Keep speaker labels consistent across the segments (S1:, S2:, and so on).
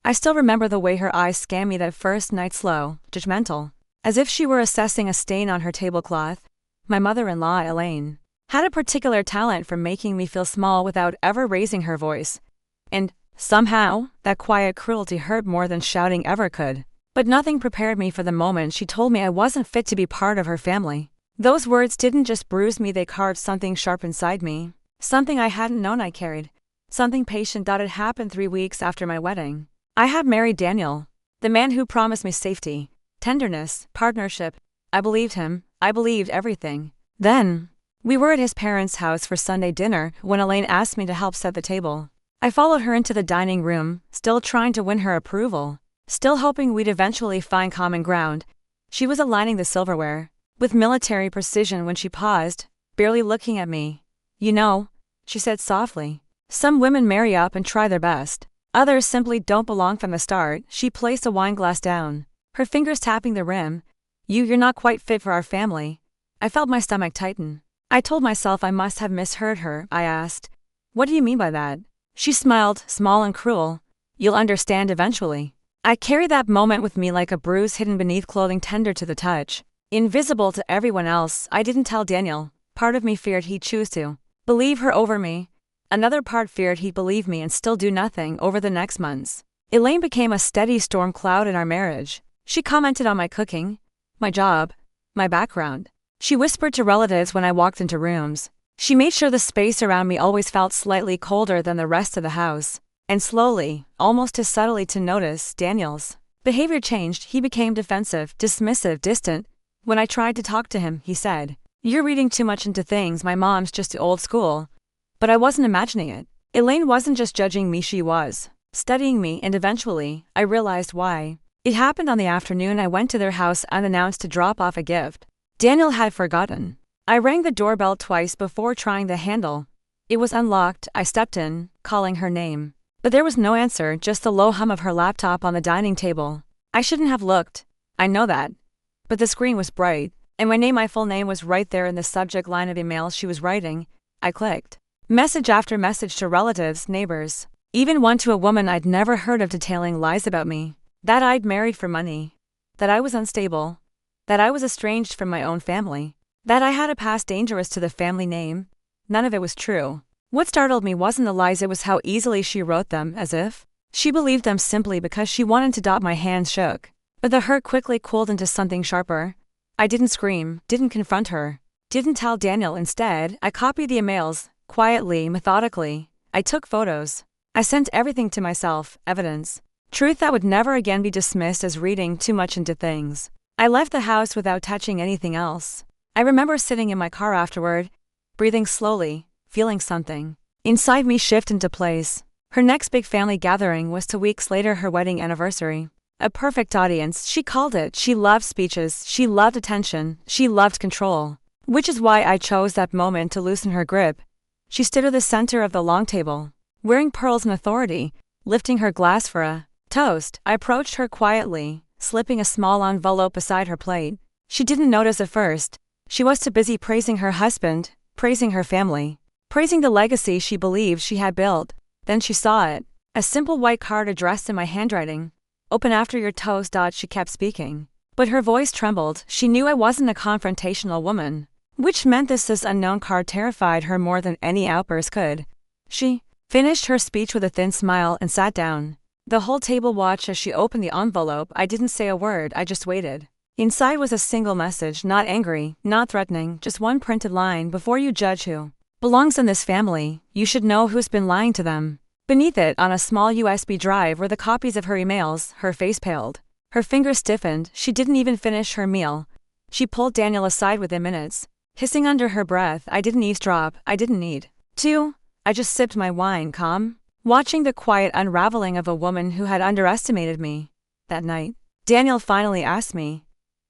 S1: I still remember the way her eyes scanned me that first night, slow, judgmental, as if she were assessing a stain on her tablecloth. My mother-in-law, Elaine, had a particular talent for making me feel small without ever raising her voice. And, somehow, that quiet cruelty hurt more than shouting ever could. But nothing prepared me for the moment she told me I wasn't fit to be part of her family. Those words didn't just bruise me, they carved something sharp inside me. Something I hadn't known I carried. Something patient. It happened 3 weeks after my wedding. I had married Daniel, the man who promised me safety, tenderness, partnership. I believed him. I believed everything. Then, we were at his parents' house for Sunday dinner when Elaine asked me to help set the table. I followed her into the dining room, still trying to win her approval, still hoping we'd eventually find common ground. She was aligning the silverware with military precision when she paused, barely looking at me. "You know," she said softly, "some women marry up and try their best. Others simply don't belong from the start." She placed a wineglass down, her fingers tapping the rim. You're not quite fit for our family." I felt my stomach tighten. I told myself I must have misheard her. I asked, "What do you mean by that?" She smiled, small and cruel. "You'll understand eventually." I carried that moment with me like a bruise hidden beneath clothing, tender to the touch, invisible to everyone else. I didn't tell Daniel. Part of me feared he'd choose to believe her over me. Another part feared he'd believe me and still do nothing. Over the next months, Elaine became a steady storm cloud in our marriage. She commented on my cooking, my job, my background. She whispered to relatives when I walked into rooms. She made sure the space around me always felt slightly colder than the rest of the house. And slowly, almost too subtly to notice, Daniel's behavior changed. He became defensive, dismissive, distant. When I tried to talk to him, he said, "You're reading too much into things. My mom's just too old school." But I wasn't imagining it. Elaine wasn't just judging me, she was studying me, and eventually, I realized why. It happened on the afternoon I went to their house unannounced to drop off a gift. Daniel had forgotten. I rang the doorbell twice before trying the handle. It was unlocked. I stepped in, calling her name. But there was no answer, just the low hum of her laptop on the dining table. I shouldn't have looked. I know that. But the screen was bright, and my full name was right there in the subject line of email she was writing. I clicked. Message after message to relatives, neighbors, even one to a woman I'd never heard of, detailing lies about me. That I'd married for money. That I was unstable. That I was estranged from my own family. That I had a past dangerous to the family name. None of it was true. What startled me wasn't the lies, it was how easily she wrote them, as if she believed them simply because she wanted to. My hands shook. But the hurt quickly cooled into something sharper. I didn't scream, didn't confront her, didn't tell Daniel. Instead, I copied the emails, quietly, methodically. I took photos. I sent everything to myself, evidence. Truth that would never again be dismissed as reading too much into things. I left the house without touching anything else. I remember sitting in my car afterward, breathing slowly, feeling something inside me shift into place. Her next big family gathering was 2 weeks later, her wedding anniversary. A perfect audience, she called it. She loved speeches, she loved attention, she loved control. Which is why I chose that moment to loosen her grip. She stood at the center of the long table, wearing pearls and authority, lifting her glass for a toast. I approached her quietly, slipping a small envelope beside her plate. She didn't notice at first. She was too busy praising her husband, praising her family, praising the legacy she believed she had built. Then she saw it. A simple white card addressed in my handwriting. "Open after your toast." She kept speaking, but her voice trembled. She knew I wasn't a confrontational woman, which meant this unknown card terrified her more than any outburst could. She finished her speech with a thin smile and sat down. The whole table watched as she opened the envelope. I didn't say a word, I just waited. Inside was a single message, not angry, not threatening, just one printed line: "Before you judge who belongs in this family, you should know who's been lying to them." Beneath it, on a small USB drive, were the copies of her emails. Her face paled. Her fingers stiffened. She didn't even finish her meal. She pulled Daniel aside within minutes, hissing under her breath. I didn't eavesdrop. I didn't need to. I just sipped my wine, calm, watching the quiet unraveling of a woman who had underestimated me. That night, Daniel finally asked me,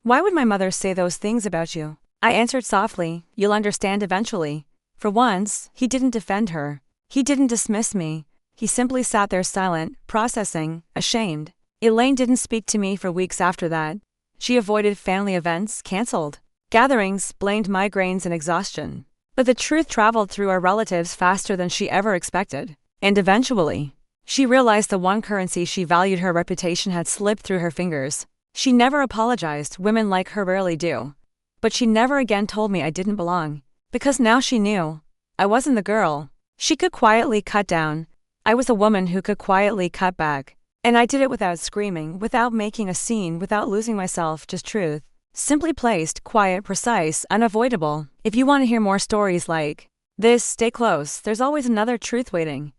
S1: "Why would my mother say those things about you?" I answered softly, "You'll understand eventually." For once, he didn't defend her. He didn't dismiss me. He simply sat there silent, processing, ashamed. Elaine didn't speak to me for weeks after that. She avoided family events, canceled gatherings, blamed migraines and exhaustion. But the truth traveled through our relatives faster than she ever expected. And eventually, She realized the one currency she valued, her reputation, had slipped through her fingers. She never apologized, women like her rarely do. But she never again told me I didn't belong. Because now she knew. I wasn't the girl she could quietly cut down. I was a woman who could quietly cut back. And I did it without screaming, without making a scene, without losing myself, just truth. Simply placed, quiet, precise, unavoidable. If you want to hear more stories like this, stay close, there's always another truth waiting.